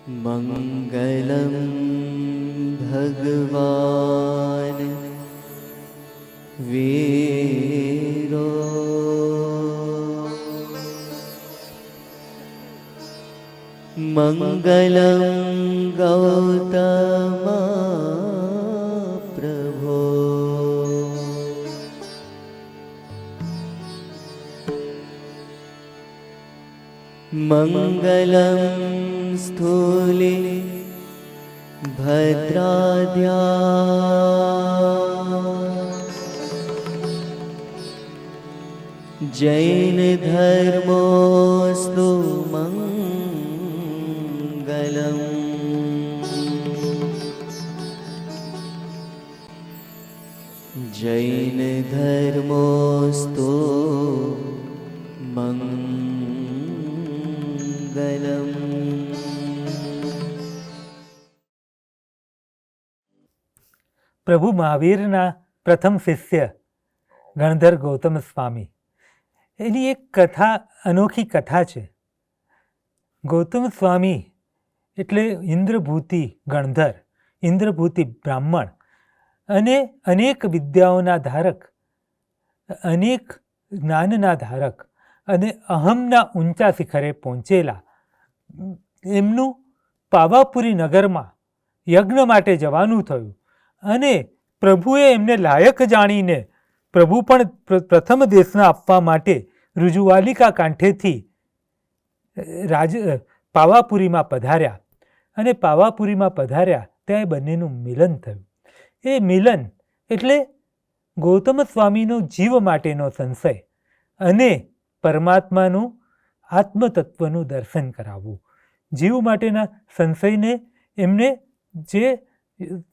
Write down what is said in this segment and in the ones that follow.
મંગલમ ભગવાન વીરો મંગલમ ગૌતમ પ્રભો મંગલમ સ્થૂલે ભદ્રાદ્યા જૈન ધર્મોસ્તુ મંગલમ જૈન ધર્મોસ્તુ મંગલમ. પ્રભુ મહાવીરના પ્રથમ શિષ્ય ગણધર ગૌતમ સ્વામી, એની એક કથા, અનોખી કથા છે. ગૌતમ સ્વામી એટલે ઇન્દ્રભૂતિ ગણધર, ઇન્દ્રભૂતિ બ્રાહ્મણ અને અનેક વિદ્યાઓના ધારક, અનેક જ્ઞાનના ધારક અને અહમના ઊંચા શિખરે પહોંચેલા. એમનું પાવાપુરી નગરમાં યજ્ઞ માટે જવાનું થયું અને પ્રભુએ એમને લાયક જાણીને પ્રભુ પણ પ્રથમ દેશના આપવા માટે ઋજુવાલિકા કાંઠેથી પાવાપુરીમાં પધાર્યા અને પાવાપુરીમાં પધાર્યા ત્યાં એ બંનેનું મિલન થયું. એ મિલન એટલે ગૌતમ સ્વામીનો જીવ માટેનો સંશય અને પરમાત્માનું આત્મતત્વનું દર્શન કરાવવું. જીવ માટેના સંશયને એમને જે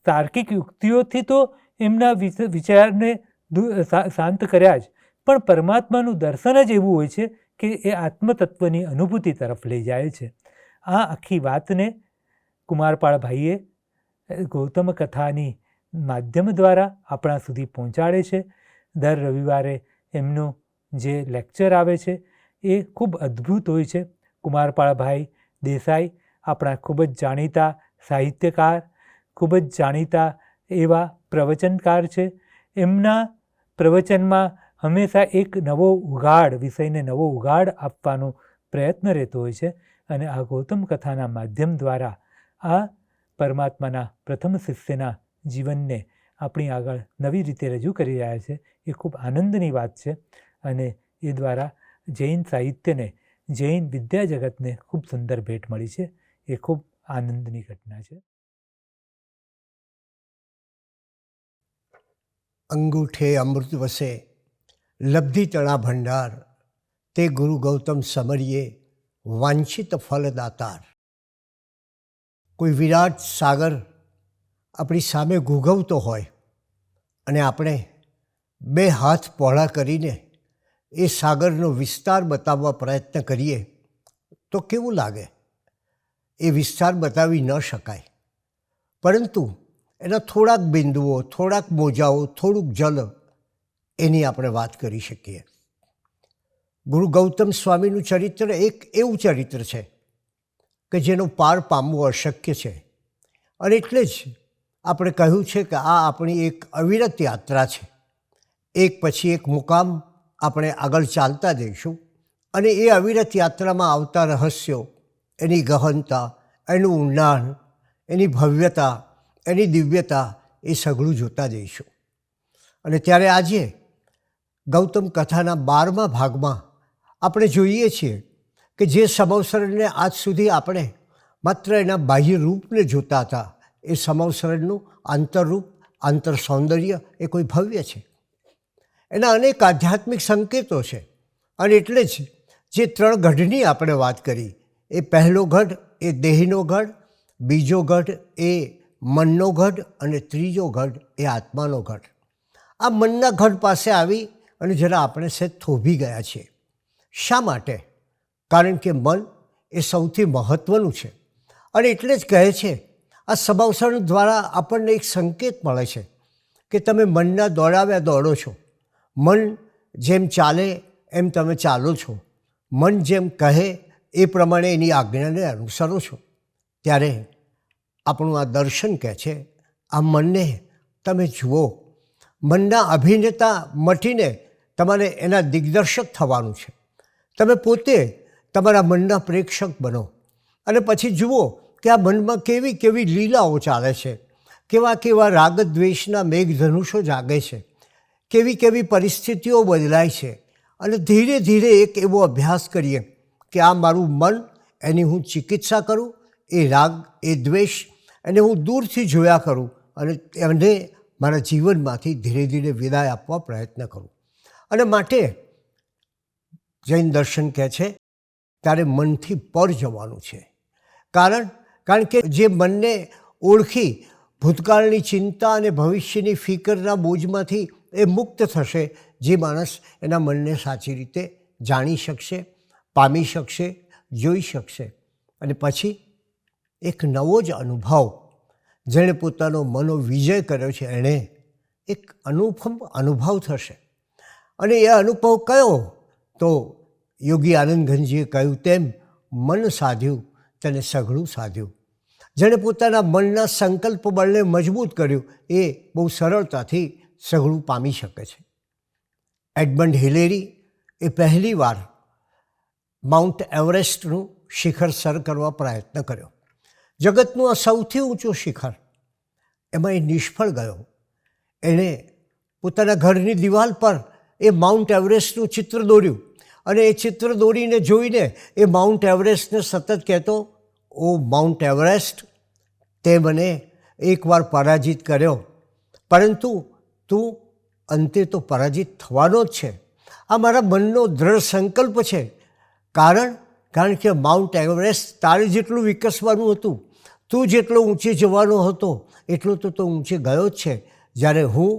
તાર્કિક યુક્તિઓથી તો એમના વિચારને શાંત કર્યા જ, પણ પરમાત્માનું દર્શન જ એવું હોય છે કે એ આત્મતત્વની અનુભૂતિ તરફ લઈ જાય છે. આ આખી વાતને કુમારપાળભાઈએ ગૌતમ કથાની માધ્યમ દ્વારા આપણા સુધી પહોંચાડે છે. દર રવિવારે એમનું જે લેક્ચર આવે છે એ ખૂબ અદ્ભુત હોય છે. કુમારપાળભાઈ દેસાઈ આપણા ખૂબ જ જાણીતા સાહિત્યકાર, ખૂબ જ જાણીતા એવા પ્રવચનકાર છે. એમના પ્રવચનમાં હંમેશા એક નવો ઉઘાડ, વિષયને નવો ઉઘાડ આપવાનો પ્રયત્ન રહેતો હોય છે અને આ ગૌતમ કથાના માધ્યમ દ્વારા આ પરમાત્માના પ્રથમ શિષ્યના જીવનને આપણી આગળ નવી રીતે રજૂ કરી રહ્યા છે. એ ખૂબ આનંદની વાત છે અને એ દ્વારા જૈન સાહિત્યને, જૈન વિદ્યા જગતને ખૂબ સુંદર ભેટ મળી છે. એ ખૂબ આનંદની ઘટના છે. અંગૂઠે અમૃત વસે લબ્ધિ તણા ભંડાર, તે ગુરુ ગૌતમ સમરીએ વાંછિત ફલદાતાર. કોઈ વિરાટ સાગર આપણી સામે ઘૂઘવતો હોય અને આપણે બે હાથ પહોળા કરીને એ સાગરનો વિસ્તાર બતાવવા પ્રયત્ન કરીએ તો કેવું લાગે? એ વિસ્તાર બતાવી ન શકાય, પરંતુ એના થોડાક બિંદુઓ, થોડાક મોજાઓ, થોડુંક જલ, એની આપણે વાત કરી શકીએ. ગુરુ ગૌતમ સ્વામીનું ચરિત્ર એક એવું ચરિત્ર છે કે જેનો પાર પામવું અશક્ય છે અને એટલે જ આપણે કહ્યું છે કે આ આપણી એક અવિરત યાત્રા છે. એક પછી એક મુકામ આપણે આગળ ચાલતા જઈશું અને એ અવિરત યાત્રામાં આવતા રહસ્યો, એની ગહનતા, એનું ઊંડાણ, એની ભવ્યતા, એની દિવ્યતા, એ સઘળું જોતા જઈશું. અને ત્યારે આજે ગૌતમ કથાના 12મા ભાગમાં આપણે જોઈએ છીએ કે જે સમવસરણને આજ સુધી આપણે માત્ર એના બાહ્ય રૂપને જોતા હતા, એ સમવસરણનું આંતરરૂપ, આંતર સૌંદર્ય એ કોઈ ભવ્ય છે. એના અનેક આધ્યાત્મિક સંકેતો છે અને એટલે જ જે 3 ગઢની આપણે વાત કરી, એ પહેલો ગઢ એ દેહનો ગઢ, બીજો ગઢ એ મનનો ગઢ અને ત્રીજો ગઢ એ આત્માનો ગઢ. આ મનના ગઢ પાસે આવી અને જરા આપણે સહેજ થોભી ગયા છીએ. શા માટે? કારણ કે મન એ સૌથી મહત્ત્વનું છે અને એટલે જ કહે છે, આ સમવસરણ દ્વારા આપણને એક સંકેત મળે છે કે તમે મનના દોડાવ્યા દોડો છો. મન જેમ ચાલે એમ તમે ચાલો છો. મન જેમ કહે એ પ્રમાણે એની આજ્ઞાને અનુસરો છો. ત્યારે આપણું આ દર્શન કહે છે, આ મનને તમે જુઓ. મનના અભિનેતા મટીને તમારે એના દિગ્દર્શક થવાનું છે. તમે પોતે તમારા મનના પ્રેક્ષક બનો અને પછી જુઓ કે આ મનમાં કેવી કેવી લીલાઓ ચાલે છે, કેવા કેવા રાગદ્વેષના મેઘધનુષો જાગે છે, કેવી કેવી પરિસ્થિતિઓ બદલાય છે. અને ધીરે ધીરે એક એવો અભ્યાસ કરીએ કે આ મારું મન, એની હું ચિકિત્સા કરું, એ રાગ, એ દ્વેષ એને હું દૂરથી જોયા કરું અને એને મારા જીવનમાંથી ધીરે ધીરે વિદાય આપવા પ્રયત્ન કરું. અને માટે જૈન દર્શન કહે છે ત્યારે મનથી પર જવાનું છે. કારણ કે જે મનને ઓળખી ભૂતકાળની ચિંતા અને ભવિષ્યની ફિકરના બોજમાંથી એ મુક્ત થશે, જે માણસ એના મનને સાચી રીતે જાણી શકશે, પામી શકશે, જોઈ શકશે. અને પછી એક નવો જ અનુભવ, જેણે પોતાનો મનો વિજય કર્યો છે એણે એક અનુપમ અનુભવ થશે. અને એ અનુભવ કયો? તો યોગી આનંદઘનજીએ કહ્યું તેમ, મન સાધ્યું તેને સઘળું સાધ્યું. જેણે પોતાના મનના સંકલ્પ બળને મજબૂત કર્યું એ બહુ સરળતાથી સઘળું પામી શકે છે. એડમંડ હિલેરી એ પહેલીવાર માઉન્ટ એવરેસ્ટનું શિખર સર કરવા પ્રયત્ન કર્યો. જગતનું આ સૌથી ઊંચું શિખર, એમાં એ નિષ્ફળ ગયો. એણે પોતાના ઘરની દિવાલ પર એ માઉન્ટ એવરેસ્ટનું ચિત્ર દોર્યું અને એ ચિત્ર દોરીને જોઈને એ માઉન્ટ એવરેસ્ટને સતત કહેતો, ઓ માઉન્ટ એવરેસ્ટ, તે મને એકવાર પરાજિત કર્યો, પરંતુ તું અંતે તો પરાજિત થવાનો જ છે. આ મારા મનનો દૃઢ સંકલ્પ છે. કારણ કે માઉન્ટ એવરેસ્ટ તારે જેટલું વિકસવાનું હતું, તું જેટલો ઊંચે જવાનો હતો એટલો તો ઊંચે ગયો જ છે, જ્યારે હું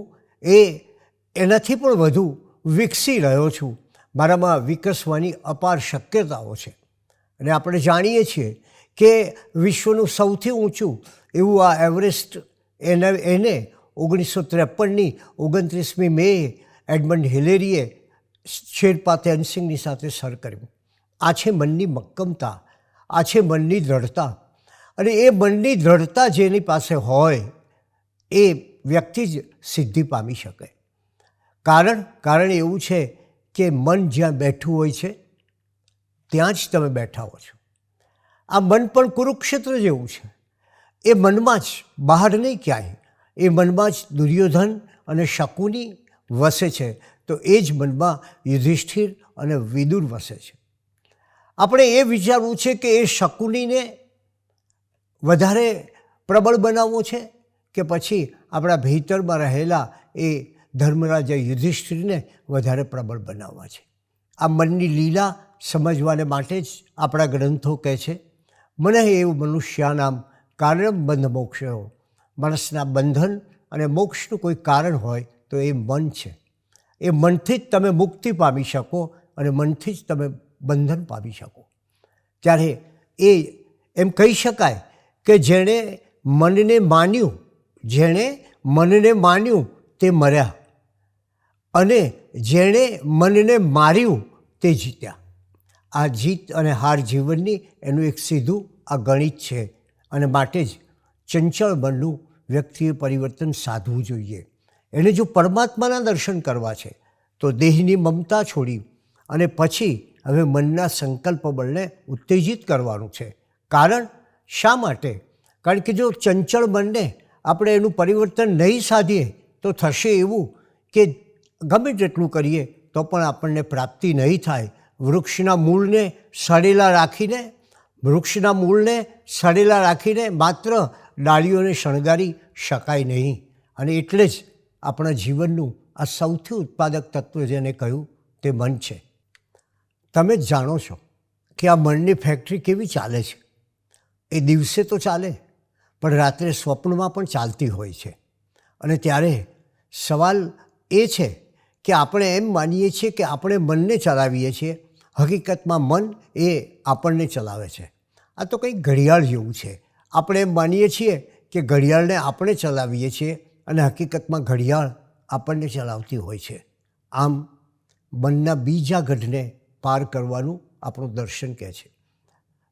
એનાથી પણ વધુ વિકસી રહ્યો છું. મારામાં વિકસવાની અપાર શક્યતાઓ છે. અને આપણે જાણીએ છીએ કે વિશ્વનું સૌથી ઊંચું એવું આ એવરેસ્ટ એને 1953ની 29મી મે એડમંડ હિલેરીએ શેરપા તેનસિંગની સાથે સર કર્યું. આ છે મનની મક્કમતા, આ છે મનની દ્રઢતા. અને એ મનની દ્રઢતા જેની પાસે હોય એ વ્યક્તિ જ સિદ્ધિ પામી શકે. કારણ એવું છે કે મન જ્યાં બેઠું હોય છે ત્યાં જ તમે બેઠા હો છો. આ મન પણ કુરુક્ષેત્ર જેવું છે. એ મનમાં જ, બહાર નહીં ક્યાંય, એ મનમાં જ દુર્યોધન અને શકુની વસે છે. તો એ જ મનમાં યુધિષ્ઠિર અને વિદુર વસે છે. આપણે એ વિચારવું છે કે એ શકુનીને વધારે પ્રબળ બનાવવો છે કે પછી આપણા ભીતરમાં રહેલા એ ધર્મરાજા યુધિષ્ઠિરને વધારે પ્રબળ બનાવવા છે. આ મનની લીલા સમજવાને માટે જ આપણા ગ્રંથો કહે છે, મને એવું મનુષ્યાનામ કારણમ બંધ મોક્ષો. માણસના બંધન અને મોક્ષનું કોઈ કારણ હોય તો એ મન છે. એ મનથી જ તમે મુક્તિ પામી શકો અને મનથી જ તમે બંધન પામી શકો. ત્યારે એ એમ કહી શકાય કે જેણે મનને માન્યું તે મર્યા અને જેણે મનને માર્યું તે જીત્યા. આ જીત અને હાર જીવનની એનું એક સીધું આ ગણિત છે. અને માટે જ ચંચળ મનનું વ્યક્તિએ પરિવર્તન સાધવું જોઈએ. એણે જો પરમાત્માના દર્શન કરવા છે તો દેહની મમતા છોડી અને પછી હવે મનના સંકલ્પ બળને ઉત્તેજિત કરવાનું છે. શા માટે? કારણ કે જો ચંચળ મનને આપણે એનું પરિવર્તન નહીં સાધીએ તો થશે એવું કે ગમે તેટલું કરીએ તો પણ આપણને પ્રાપ્તિ નહીં થાય. વૃક્ષના મૂળને સડેલા રાખીને માત્ર ડાળીઓને શણગારી શકાય નહીં. અને એટલે જ આપણા જીવનનું આ સૌથી ઉત્પાદક તત્વ જેને કહ્યું તે મન છે. તમે જ જાણો છો કે આ મનની ફેક્ટરી કેવી ચાલે છે. એ દિવસે તો ચાલે પણ રાત્રે સ્વપ્નમાં પણ ચાલતી હોય છે. અને ત્યારે સવાલ એ છે કે આપણે એમ માનીએ છીએ કે આપણે મનને ચલાવીએ છીએ, હકીકતમાં મન એ આપણને ચલાવે છે. આ તો કંઈક ઘડિયાળ જેવું છે. આપણે એમ માનીએ છીએ કે ઘડિયાળને આપણે ચલાવીએ છીએ અને હકીકતમાં ઘડિયાળ આપણને ચલાવતી હોય છે. આમ મનના બીજા ગઢને પાર કરવાનું આપણું દર્શન કહે છે.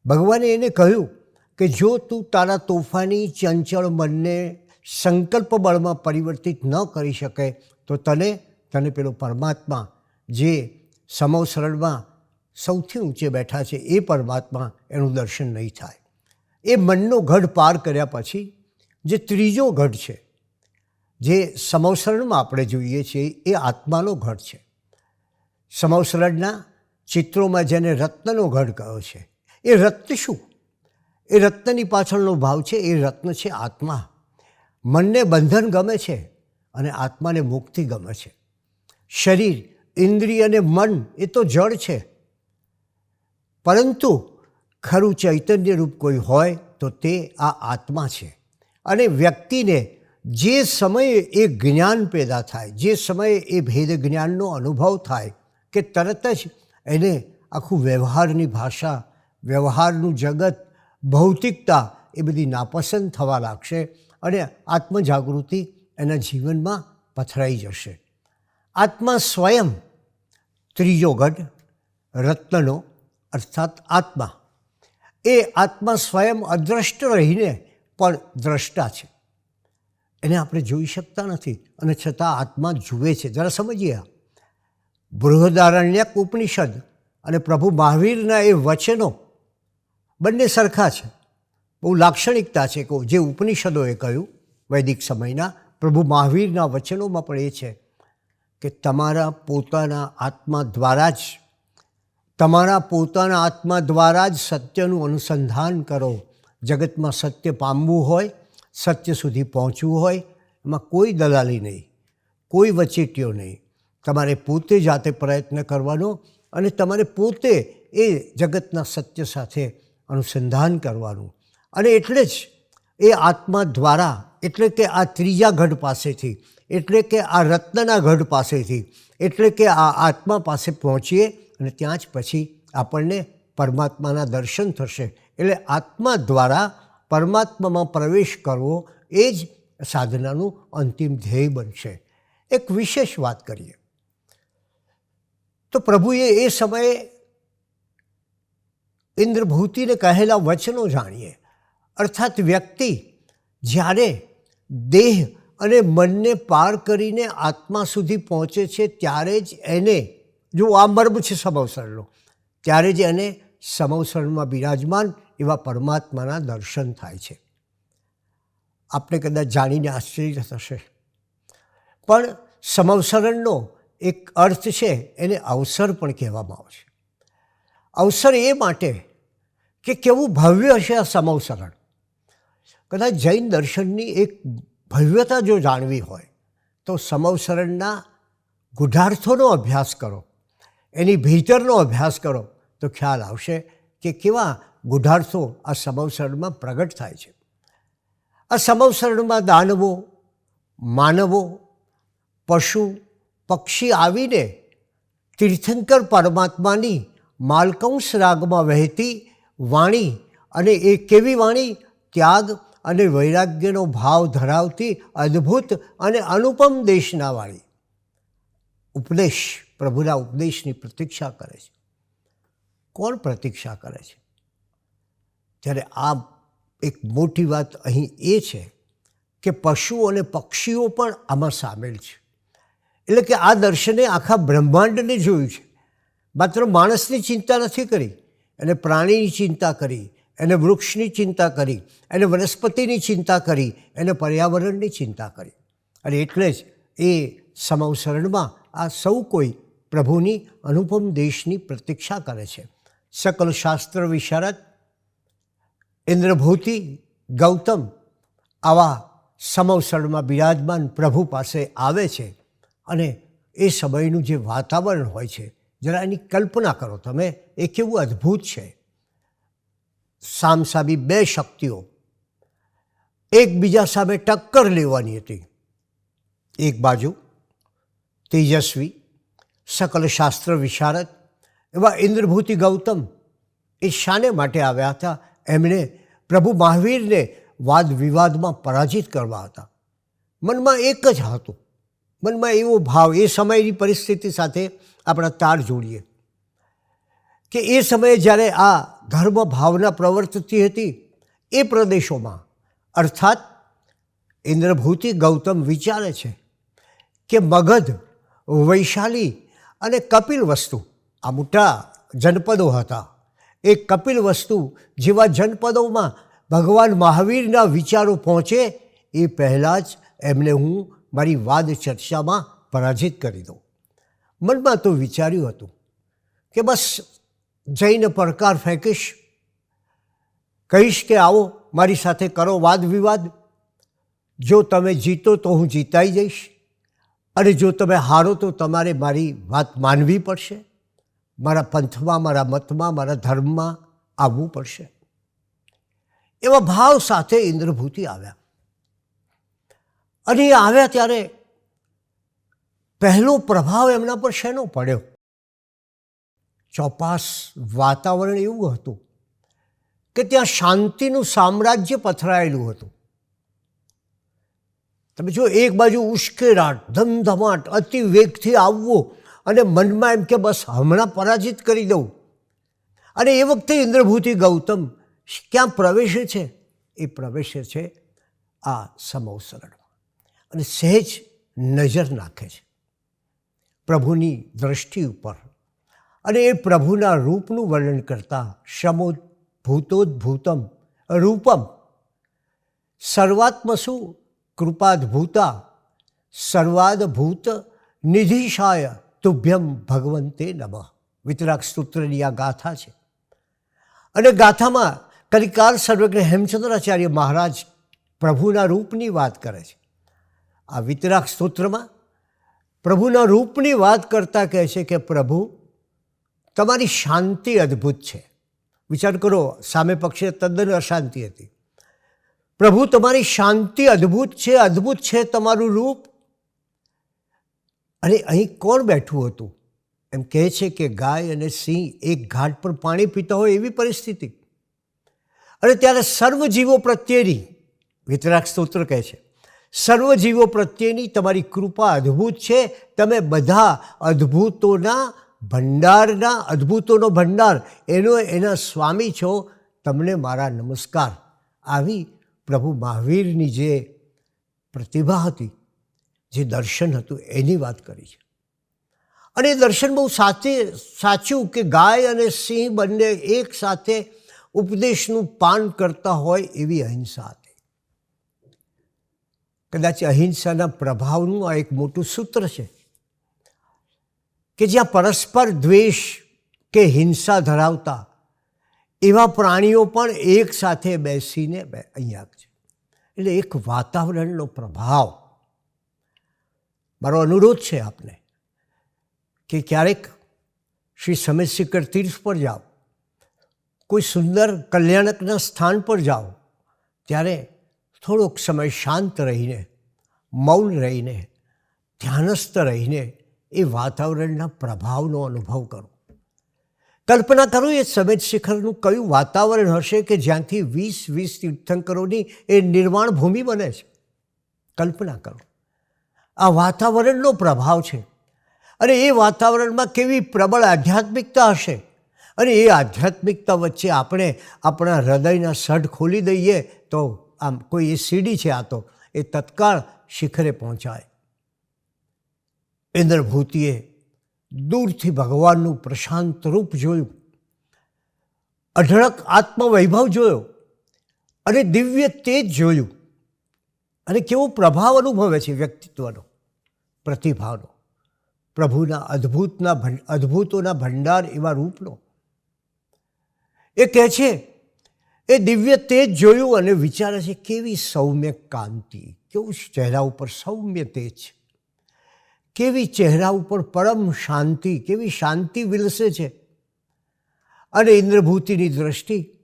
ભગવાને એને કહ્યું કે જો તું તારા તોફાની ચંચળ મનને સંકલ્પ બળમાં પરિવર્તિત ન કરી શકે તો તને પેલો પરમાત્મા જે સમવસરણમાં સૌથી ઊંચે બેઠા છે એ પરમાત્મા એનું દર્શન નહીં થાય. એ મનનો ગઢ પાર કર્યા પછી જે ત્રીજો ગઢ છે, જે સમવસરણમાં આપણે જોઈએ છીએ, એ આત્માનો ગઢ છે. સમવસરણના ચિત્રોમાં જેને રત્નનો ગઢ કહ્યો છે, એ રત્ન શું? એ રત્નની પાછળનો ભાવ છે, એ રત્ન છે આત્મા. મનને બંધન ગમે છે અને આત્માને મુક્તિ ગમે છે. શરીર, ઇન્દ્રિય અને મન એ તો જળ છે, પરંતુ ખરું ચૈતન્ય રૂપ કોઈ હોય તો તે આ આત્મા છે. અને વ્યક્તિને જે સમયે એ જ્ઞાન પેદા થાય, જે સમયે એ ભેદ જ્ઞાનનો અનુભવ થાય કે તરત જ એને આખું વ્યવહારની ભાષા, વ્યવહારનું જગત, ભૌતિકતા એ બધી નાપસંદ થવા લાગશે અને આત્મજાગૃતિ એના જીવનમાં પથરાઈ જશે. આત્મા સ્વયં ત્રીજો ગઢ, રત્નનો અર્થાત આત્મા. એ આત્મા સ્વયં અદ્રષ્ટ રહીને પણ દ્રષ્ટા છે. એને આપણે જોઈ શકતા નથી અને છતાં આત્મા જુએ છે. જરા સમજીએ. બૃહદારણ્યક ઉપનિષદ અને પ્રભુ મહાવીરના એ વચનો બંને સરખા છે. બહુ લાક્ષણિકતા છે કે જે ઉપનિષદોએ કહ્યું વૈદિક સમયના, પ્રભુ મહાવીરના વચનોમાં પણ એ છે કે તમારા પોતાના આત્મા દ્વારા જ સત્યનું અનુસંધાન કરો. જગતમાં સત્ય પામવું હોય, સત્ય સુધી પહોંચવું હોય, એમાં કોઈ દલાલી નહીં, કોઈ વચેટીઓ નહીં. તમારે પોતે જાતે પ્રયત્ન કરવાનો અને તમારે પોતે એ જગતના સત્ય સાથે અનુસંધાન કરવાનું. અને એટલે જ એ આત્મા દ્વારા, એટલે કે આ ત્રીજા ગઢ પાસેથી, એટલે કે આ રત્નના ગઢ પાસેથી, એટલે કે આ આત્મા પાસે પહોંચીએ અને ત્યાં જ પછી આપણને પરમાત્માના દર્શન થશે. એટલે આત્મા દ્વારા પરમાત્મામાં પ્રવેશ કરવો એ જ સાધનાનું અંતિમ ધ્યેય બનશે. એક વિશેષ વાત કરીએ તો પ્રભુએ એ સમયે ઇન્દ્રભૂતિને કહેલા વચનો જાણીએ. અર્થાત વ્યક્તિ જ્યારે દેહ અને મનને પાર કરીને આત્મા સુધી પહોંચે છે ત્યારે જ એને, જો આ મર્મ છે સમવસરણનો, ત્યારે જ એને સમવસરણમાં બિરાજમાન એવા પરમાત્માના દર્શન થાય છે. આપણે કદાચ જાણીને આશ્ચર્ય થશે, પણ સમવસરણનો એક અર્થ છે, એને અવસર પણ કહેવામાં આવે છે. અવસર એ માટે કે કેવું ભવ્ય હશે આ સમવસરણ. કદાચ જૈન દર્શનની એક ભવ્યતા જો જાણવી હોય તો સમવસરણના ગૂઢાર્થોનો અભ્યાસ કરો, એની ભીતરનો અભ્યાસ કરો તો ખ્યાલ આવશે કે કેવા ગૂઢાર્થો આ સમવસરણમાં પ્રગટ થાય છે. આ સમવસરણમાં દાનવો, માનવો, પશુ, પક્ષી આવીને તીર્થંકર પરમાત્માની માલકંસ રાગમાં વહેતી વાણી, અને એ કેવી વાણી? ત્યાગ અને વૈરાગ્યનો ભાવ ધરાવતી અદ્ભુત અને અનુપમ દેશના વાળી. ઉપદેશ, પ્રભુના ઉપદેશની પ્રતીક્ષા કરે છે. કોણ પ્રતીક્ષા કરે છે? ત્યારે આ એક મોટી વાત અહીં એ છે કે પશુઓ અને પક્ષીઓ પણ આમાં સામેલ છે. એટલે કે આ દર્શને આખા બ્રહ્માંડને જોયું છે. માત્ર માણસની ચિંતા નથી કરી, એને પ્રાણીની ચિંતા કરી, એને વૃક્ષની ચિંતા કરી, એને વનસ્પતિની ચિંતા કરી, એને પર્યાવરણની ચિંતા કરી. અને એટલે જ એ સમવસરણમાં આ સૌ કોઈ પ્રભુની અનુપમ દેશની પ્રતીક્ષા કરે છે. સકલ શાસ્ત્ર વિશારદ ઇન્દ્રભૂતિ ગૌતમ આવા સમવસરણમાં બિરાજમાન પ્રભુ પાસે આવે છે. અને એ સમયનું જે વાતાવરણ હોય છે, જરા એની કલ્પના કરો તમે, એ કેવું અદ્ભુત છે. સામસામી બે શક્તિઓ એકબીજા સામે ટક્કર લેવાની હતી. એક બાજુ તેજસ્વી, સકલ શાસ્ત્ર વિશારદ એવા ઇન્દ્રભૂતિ ગૌતમ એ શાને માટે આવ્યા હતા? એમણે પ્રભુ મહાવીરને વાદ વિવાદમાં પરાજિત કરવા હતા. મનમાં એક જ હતું, મનમાં એવો ભાવ, એ સમયની પરિસ્થિતિ સાથે આપણા તાર જોડીએ કે એ સમયે જ્યારે આ ધર્મ ભાવના પ્રવર્તતી હતી એ પ્રદેશોમાં અર્થાત ઇન્દ્રભૂતિ ગૌતમ વિચારે છે કે મગધ, વૈશાલી અને કપિલવસ્તુ આ મોટા જનપદો હતા. એ કપિલવસ્તુ જેવા જનપદોમાં ભગવાન મહાવીરના વિચારો પહોંચે એ પહેલાં જ એમને હું મારી વાદ ચર્ચામાં પરાજિત કરી દઉં. મનમાં તો વિચાર્યું હતું કે બસ જઈને પડકાર ફેંકીશ, કહીશ કે આવો મારી સાથે કરો વાદ વિવાદ. જો તમે જીતો તો હું જીતાઈ જઈશ, અને જો તમે હારો તો તમારે મારી વાત માનવી પડશે, મારા પંથમાં, મારા મતમાં, મારા ધર્મમાં આવવું પડશે. એવા ભાવ સાથે ઇન્દ્રભૂતિ આવ્યા. અને એ આવ્યા ત્યારે પહેલો પ્રભાવ એમના પર શેનો પડ્યો? ચોપાસ વાતાવરણ એવું હતું કે ત્યાં શાંતિનું સામ્રાજ્ય પથરાયેલું હતું. તમે જો એક બાજુ ઉશ્કેરાટ, ધમધમાટ, અતિ વેગથી આવવો અને મનમાં એમ કે બસ હમણાં પરાજિત કરી દઉં. અને એ વખતે ઇન્દ્રભૂતિ ગૌતમ ક્યાં પ્રવેશે છે? એ પ્રવેશે છે આ સમવસરણમાં અને સહેજ નજર નાખે છે પ્રભુની દ્રષ્ટિ ઉપર. અને એ પ્રભુના રૂપનું વર્ણન કરતા સમોદ્ભૂતોદ્ભૂતમ રૂપમ સર્વાત્મસુ કૃપાદભૂતા સર્વાદભૂત નિધિશાય તુભ્યમ ભગવંતે નમઃ. વિતરાગ સ્તોત્રની આ ગાથા છે. અને ગાથામાં કલિકાર સર્વજ્ઞ હેમચંદ્રાચાર્ય મહારાજ પ્રભુના રૂપની વાત કરે છે. આ વિતરાગ સ્તોત્રમાં પ્રભુના રૂપની વાત કરતાં કહે છે કે પ્રભુ તમારી શાંતિ અદ્ભુત છે. વિચાર કરો, સામે પક્ષે તદ્દન અશાંતિ હતી. પ્રભુ તમારી શાંતિ અદ્ભુત છે તમારું રૂપ. અને અહીં કોણ બેઠું હતું? એમ કહે છે કે ગાય અને સિંહ એક ઘાટ પર પાણી પીતા હોય એવી પરિસ્થિતિ. અને ત્યારે સર્વજીવો પ્રત્યેની, વિતરાગ સ્તોત્ર કહે છે, સર્વજીવો પ્રત્યેની તમારી કૃપા અદ્ભુત છે. તમે બધા અદ્ભુતોનો ભંડાર એના સ્વામી છો. તમને મારા નમસ્કાર. આવી પ્રભુ મહાવીરની જે પ્રતિભા હતી, જે દર્શન હતું, એની વાત કરી છે. અને એ દર્શન બહુ સાચું કે ગાય અને સિંહ બંને એક સાથે ઉપદેશનું પાન કરતા હોય એવી અહિંસા હતી. કદાચ અહિંસાના પ્રભાવનું આ એક મોટું સૂત્ર છે કે જ્યાં પરસ્પર દ્વેષ કે હિંસા ધરાવતા એવા પ્રાણીઓ પણ એક સાથે બેસીને અહીંયા છે. એટલે એક વાતાવરણનો પ્રભાવ. મારો અનુરોધ છે આપને કે ક્યારેક શ્રી સમેતશિખર તીર્થ પર જાઓ, કોઈ સુંદર કલ્યાણકના સ્થાન પર જાઓ, ત્યારે થોડોક સમય શાંત રહીને, મૌન રહીને, ધ્યાનસ્થ રહીને એ વાતાવરણના પ્રભાવનો અનુભવ કરો. કલ્પના કરો એ સમેતશિખરનું કયું વાતાવરણ હશે કે જ્યાંથી 20 તીર્થંકરોની એ નિર્વાણ ભૂમિ બને છે. કલ્પના કરો. આ વાતાવરણનો પ્રભાવ છે. અને એ વાતાવરણમાં કેવી પ્રબળ આધ્યાત્મિકતા હશે. અને એ આધ્યાત્મિકતા વચ્ચે આપણે આપણા હૃદયના સઢ ખોલી દઈએ તો આમ કોઈ એ સીડી છે, આ તો એ તત્કાળ શિખરે પહોંચાય. ઇન્દ્રભૂતિએ દૂરથી ભગવાનનું પ્રશાંત રૂપ જોયું, અઢળક આત્મવૈભવ જોયો અને દિવ્ય તેજ જોયું. અને કેવો પ્રભાવ અનુભવે છે વ્યક્તિત્વનો, પ્રતિભાનો, પ્રભુના અદ્ભુતોના ભંડાર એવા રૂપનો. એ કહે છે એ દિવ્ય તેજ જોયું અને વિચારે છે કેવી સૌમ્ય કાંતિ, કેવું ચહેરા ઉપર સૌમ્ય તેજ, કેવી ચહેરા ઉપર પરમ શાંતિ, કેવી શાંતિ વિલસે છે. અને ઇન્દ્રભૂતિની દ્રષ્ટિ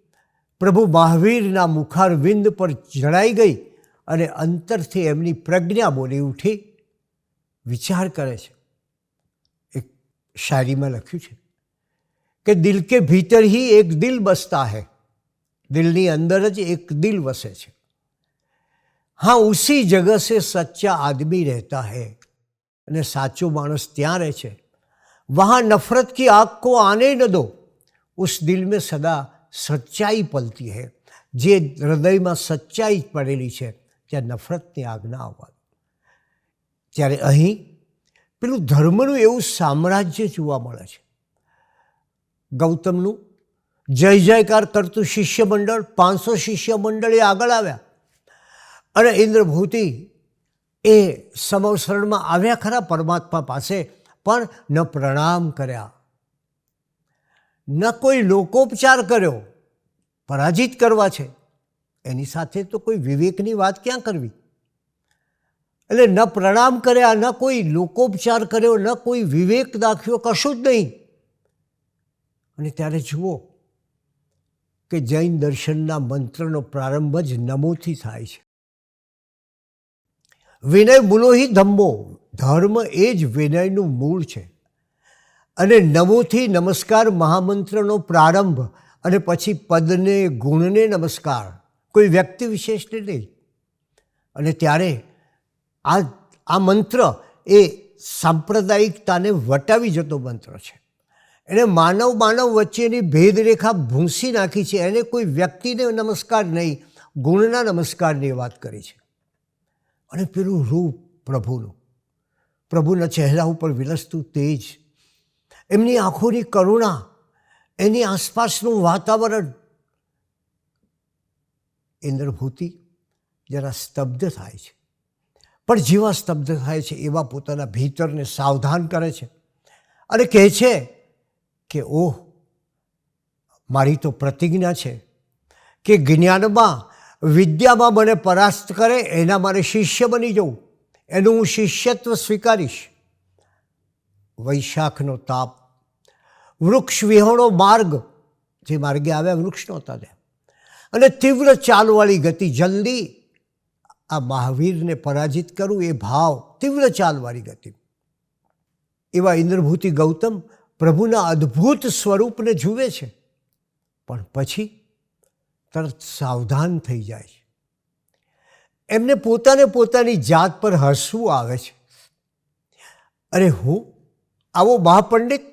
પ્રભુ મહાવીરના મુખારવિંદ પર જડાઈ ગઈ અને અંતરથી એમની પ્રજ્ઞા બોલી ઉઠી. વિચાર કરે છે. એક શાયરીમાં લખ્યું છે કે દિલ કે ભીતર હી એક દિલ બસતા હૈ. દિલની અંદર જ એક દિલ વસે છે. હા, ઉસી જગહ સે સચ્ચા આદમી રહેતા હૈ. અને સાચો માણસ ત્યાં રહે છે. વહાં નફરત કી આગ કો આને ન દો, ઉસ દિલ મેં સદા સચ્ચાઈ પલતી હૈ. જે હૃદયમાં સચ્ચાઈ પડેલી છે ત્યાં નફરતની આજ્ઞા આવવાની. ત્યારે અહીં પેલું ધર્મનું એવું સામ્રાજ્ય જોવા મળે છે. ગૌતમનું જય જયકાર કરતું શિષ્ય મંડળ, 500 શિષ્ય મંડળ એ આગળ આવ્યા અને ઇન્દ્રભૂતિ એ સમવસરણમાં આવ્યા ખરા પરમાત્મા પાસે, પણ ન પ્રણામ કર્યા, ન કોઈ લોકોપચાર કર્યો. પરાજિત કરવા છે એની સાથે તો કોઈ વિવેકની વાત ક્યાં કરવી? એટલે ન પ્રણામ કર્યા, ન કોઈ લોકોપચાર કર્યો, ન કોઈ વિવેક દાખ્યો, કશું જ નહીં. અને ત્યારે જુઓ કે જૈન દર્શનના મંત્રનો પ્રારંભ જ નમોથી થાય છે. વિનય મૂલોહી ધમ્મો, ધર્મ એ જ વિનયનું મૂળ છે. અને નમોથી નમસ્કાર મહામંત્રનો પ્રારંભ, અને પછી પદને ગુણને નમસ્કાર, કોઈ વ્યક્તિ વિશેષને નહીં. અને ત્યારે આ મંત્ર એ સાંપ્રદાયિકતાને વટાવી જતો મંત્ર છે. એણે માનવ વચ્ચેની ભેદરેખા ભૂંસી નાખી છે. એને કોઈ વ્યક્તિને નમસ્કાર નહીં, ગુણના નમસ્કારની વાત કરી છે. અને પેલું રૂપ પ્રભુનું, પ્રભુના ચહેરા ઉપર વિલસતું તેજ, એમની આંખોની કરુણા, એની આસપાસનું વાતાવરણ, ઇન્દ્રભૂતિ જરા સ્તબ્ધ થાય છે. પણ જેવા સ્તબ્ધ થાય છે એવા પોતાના ભીતરને સાવધાન કરે છે અને કહે છે કે ઓહ, મારી તો પ્રતિજ્ઞા છે કે જ્ઞાનમાં, વિદ્યામાં મને પરાસ્ત કરે એના મારે શિષ્ય બની જવું, એનું હું શિષ્યત્વ સ્વીકારીશ. વૈશાખનો તાપ, વૃક્ષ વિહોણો માર્ગ, જે માર્ગે આવ્યા વૃક્ષ નહોતા ત્યાં, અને તીવ્ર ચાલવાળી ગતિ, જલ્દી આ મહાવીરને પરાજિત કરવું એ ભાવ, તીવ્ર ચાલવાળી ગતિ. એવા ઇન્દ્રભૂતિ ગૌતમ પ્રભુના અદ્ભુત સ્વરૂપને જુએ છે, પણ પછી તરત સાવધાન થઈ જાય છે. એમને પોતાની જાત પર હસવું આવે છે. અરે હું આવો મહાપંડિત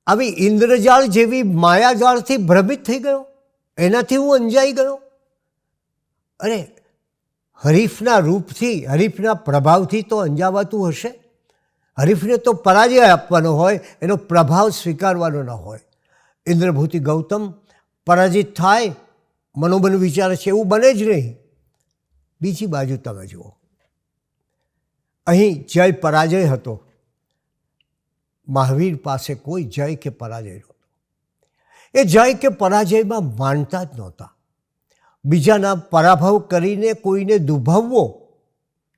આવી ઇન્દ્રજાળ જેવી માયાજાળથી ભ્રમિત થઈ ગયો, એનાથી હું અંજાઈ ગયો. અરે હરીફના રૂપથી, હરીફના પ્રભાવથી તો અંજાવાતું હશે. હરીફને તો પરાજય આપવાનો હોય, એનો પ્રભાવ સ્વીકારવાનો ન હોય. ઇન્દ્રભૂતિ ગૌતમ પરાજિત થાય, મનોમન વિચારે છે એવું બને જ નહીં. બીજી બાજુ તમે જુઓ, અહીં જય પરાજય હતો, મહાવીર પાસે કોઈ જય કે પરાજય નહોતો. એ જય કે પરાજયમાં માનતા જ નહોતા. બીજાના પરાભવ કરીને કોઈને દુભાવવો,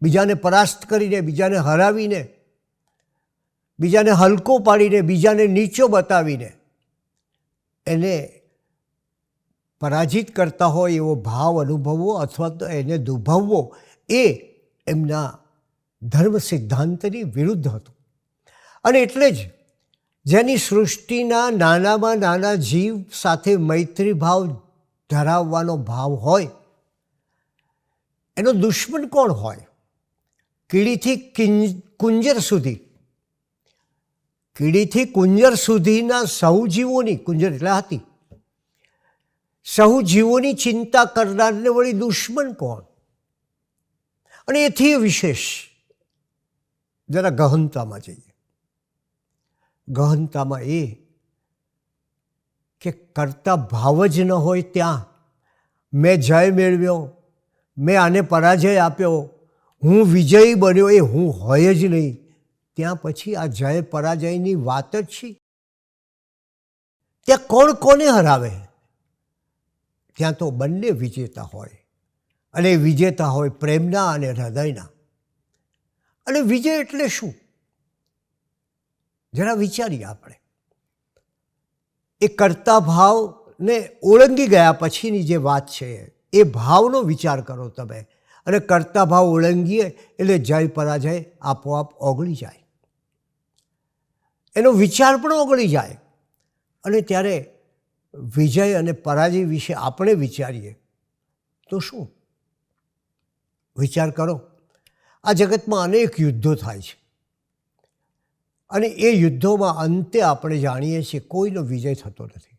બીજાને પરાસ્ત કરીને, બીજાને હરાવીને, બીજાને હલકો પાડીને, બીજાને નીચો બતાવીને એને પરાજિત કરતા હોય એવો ભાવ અનુભવવો અથવા તો એને દુભાવવો, એ એમના ધર્મ સિદ્ધાંતની વિરુદ્ધ હતું. અને એટલે જ જેની સૃષ્ટિના નાનામાં નાના જીવ સાથે મૈત્રી ભાવ ધરાવવાનો ભાવ હોય, એનો દુશ્મન કોણ હોય? કીડીથી કુંજર સુધી, કીડીથી કુંજર સુધીના સહુ જીવોની, કુંજર એટલે હાથી, સહુ જીવોની ચિંતા કરનારને વળી દુશ્મન કોણ? અને એથી વિશેષ જરા ગહનતામાં જઈએ. ગહનતામાં એ કે કરતા ભાવ જ ન હોય ત્યાં મેં જય મેળવ્યો, મેં આને પરાજય આપ્યો, હું વિજયી બન્યો, એ હું હોય જ નહીં. ત્યાં પછી આ જય પરાજયની વાત જ છે. ત્યાં કોણ કોને હરાવે? ત્યાં તો બંને વિજેતા હોય, અને વિજેતા હોય પ્રેમના અને હૃદયના. અને વિજય એટલે શું? જરા વિચારીએ આપણે. એ કરતા ભાવને ઓળંગી ગયા પછીની જે વાત છે, એ ભાવનો વિચાર કરો તમે. અને કરતા ભાવ ઓળંગીએ એટલે જય પરાજય આપોઆપ ઓગળી જાય, એનો વિચાર પણ ઓગળી જાય. અને ત્યારે વિજય અને પરાજય વિશે આપણે વિચારીએ તો શું? વિચાર કરો, આ જગતમાં અનેક યુદ્ધો થાય છે, અને એ યુદ્ધોમાં અંતે આપણે જાણીએ છીએ કોઈનો વિજય થતો નથી,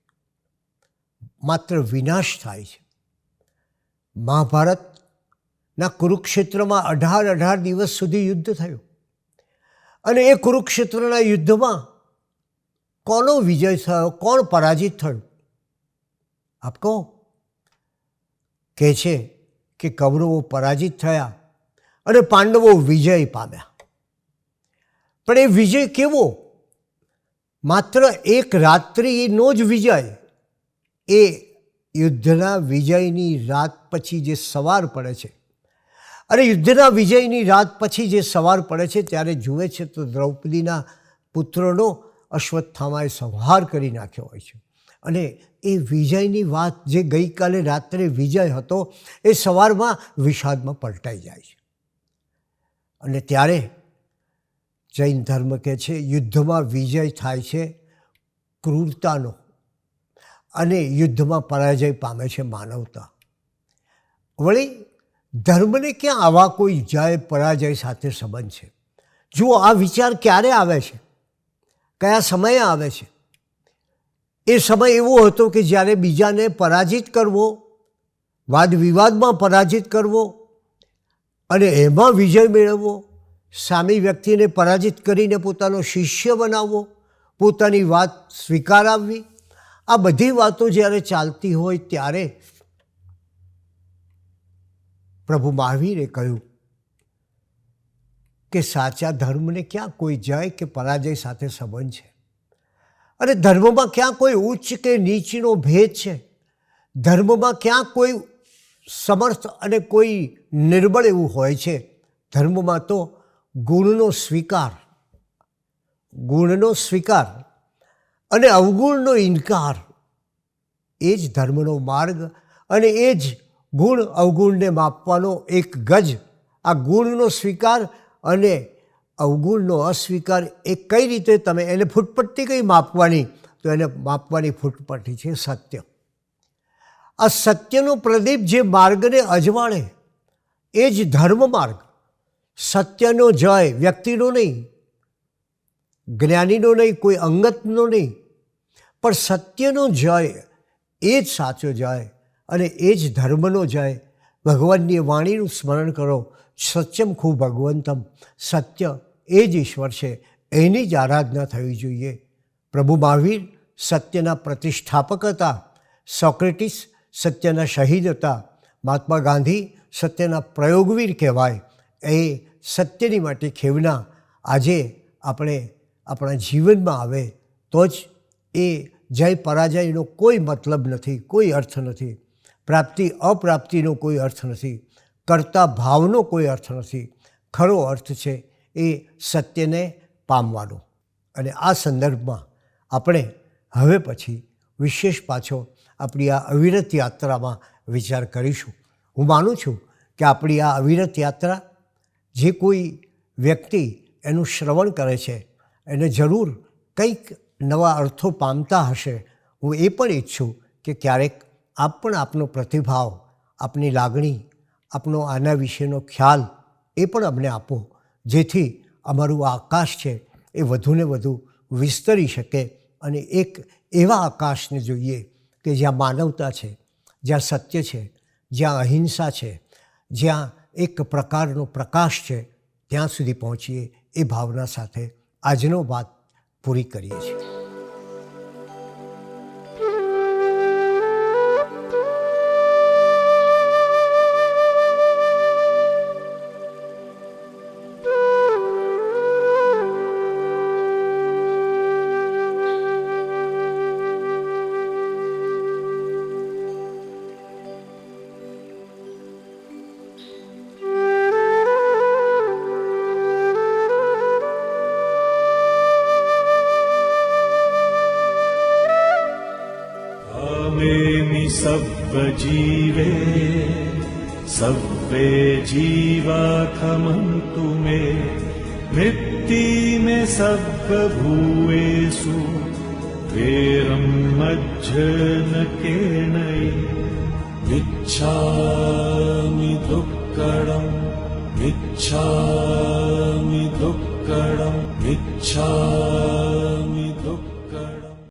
માત્ર વિનાશ થાય છે. મહાભારતના કુરુક્ષેત્રમાં 18 દિવસ સુધી યુદ્ધ થયું અને એ કુરુક્ષેત્રના યુદ્ધમાં કોનો વિજય થયો, કોણ પરાજિત થયું? આપ કહો. કહે છે કે કૌરવો પરાજિત થયા અને પાંડવો વિજય પામ્યા. પણ એ વિજય કેવો? માત્ર એક રાત્રિનો જ વિજય. એ યુદ્ધના વિજયની રાત પછી જે સવાર પડે છે, અને યુદ્ધના વિજયની રાત પછી જે સવાર પડે છે ત્યારે જુએ છે તો દ્રૌપદીના પુત્રોનો અશ્વત્થામાએ સંહાર કરી નાખ્યો હોય છે. અને એ વિજયની વાત, જે ગઈકાલે રાત્રે વિજય હતો, એ સવારમાં વિષાદમાં પલટાઈ જાય છે. અને ત્યારે જૈન ધર્મ કહે છે યુદ્ધમાં વિજય થાય છે ક્રૂરતાનો, અને યુદ્ધમાં પરાજય પામે છે માનવતા. વળી ધર્મને ક્યાં આવા કોઈ જય પરાજય સાથે સંબંધ છે? જુઓ, આ વિચાર ક્યારે આવે છે, કયા સમયે આવે છે? એ સમય એવો હતો કે જ્યારે બીજાને પરાજિત કરવો, વાદ વિવાદમાં પરાજિત કરવો અને એમાં વિજય મેળવવો, સામી વ્યક્તિને પરાજિત કરીને પોતાનો શિષ્ય બનાવવો, પોતાની વાત સ્વીકારાવવી, આ બધી વાતો જ્યારે ચાલતી હોય ત્યારે પ્રભુ મહાવીરે કહ્યું કે સાચા ધર્મને ક્યાં કોઈ જય કે પરાજય સાથે સંબંધ છે? અને ધર્મમાં ક્યાં કોઈ ઉચ્ચ કે નીચનો ભેદ છે? ધર્મમાં ક્યાં કોઈ સમર્થ અને કોઈ નિર્બળ એવું હોય છે? ધર્મમાં તો ગુણનો સ્વીકાર અને અવગુણનો ઇનકાર, એ જ ધર્મનો માર્ગ. અને એ જ ગુણ અવગુણને માપવાનો એક ગજ. આ ગુણનો સ્વીકાર અને અવગુણનો અસ્વીકાર, એ કઈ રીતે તમે એને ફૂટપટ્ટી કઈ માપવાની? તો એને માપવાની ફૂટપટ્ટી છે સત્ય. આ સત્યનો પ્રદીપ જે માર્ગને અજવાળે, એ જ ધર્મ માર્ગ. સત્યનો જય વ્યક્તિનો નહીં, જ્ઞાનીનો નહીં, કોઈ અંગતનો નહીં, પણ સત્યનો જય એ જ સાચો જય, અને એ જ ધર્મનો જય. ભગવાનની વાણીનું સ્મરણ કરો, સત્યમ ખૂબ ભગવંતમ. સત્ય એ જ ઈશ્વર છે, એની જ આરાધના થવી જોઈએ. પ્રભુ મહાવીર સત્યના પ્રતિષ્ઠાપક હતા, સોક્રેટિસ સત્યના શહીદ હતા, મહાત્મા ગાંધી સત્યના પ્રયોગવીર કહેવાય. એ સત્યની માટે ખેવના આજે આપણે આપણા જીવનમાં આવે તો જ એ જય પરાજયનો કોઈ મતલબ નથી, કોઈ અર્થ નથી. પ્રાપ્તિ અપ્રાપ્તિનો કોઈ અર્થ નથી, કરતા ભાવનો કોઈ અર્થ નથી. ખરો અર્થ છે એ સત્યને પામવાનો. અને આ સંદર્ભમાં આપણે હવે પછી વિશેષ પાછો આપણી આ અવિરત યાત્રામાં વિચાર કરીશું. હું માનું છું કે આપણી આ અવિરત યાત્રા, જે કોઈ વ્યક્તિ એનું શ્રવણ કરે છે એને જરૂર કંઈક નવા અર્થો પામતા હશે. હું એ પણ ઈચ્છું કે ક્યારેક આપ પણ આપનો પ્રતિભાવ, આપની લાગણી, આપનો આના વિશેનો ખ્યાલ એ પણ અમને આપો, જેથી અમારું આ આકાશ છે એ વધુને વધુ વિસ્તરી શકે. અને એક એવા આકાશને જોઈએ કે જ્યાં માનવતા છે, જ્યાં સત્ય છે, જ્યાં અહિંસા છે, જ્યાં એક પ્રકારનો પ્રકાશ છે, ત્યાં સુધી પહોંચીએ એ ભાવના સાથે આજનો વાત પૂરી કરીએ છીએ. जीवे सव्वे जीवाखमन्तु मे वृत्ति में सब्ब भूएषु वेरं मज्जन केणै मिच्छामि दुक्कडं मिच्छामि दुक्कडं मिच्छामि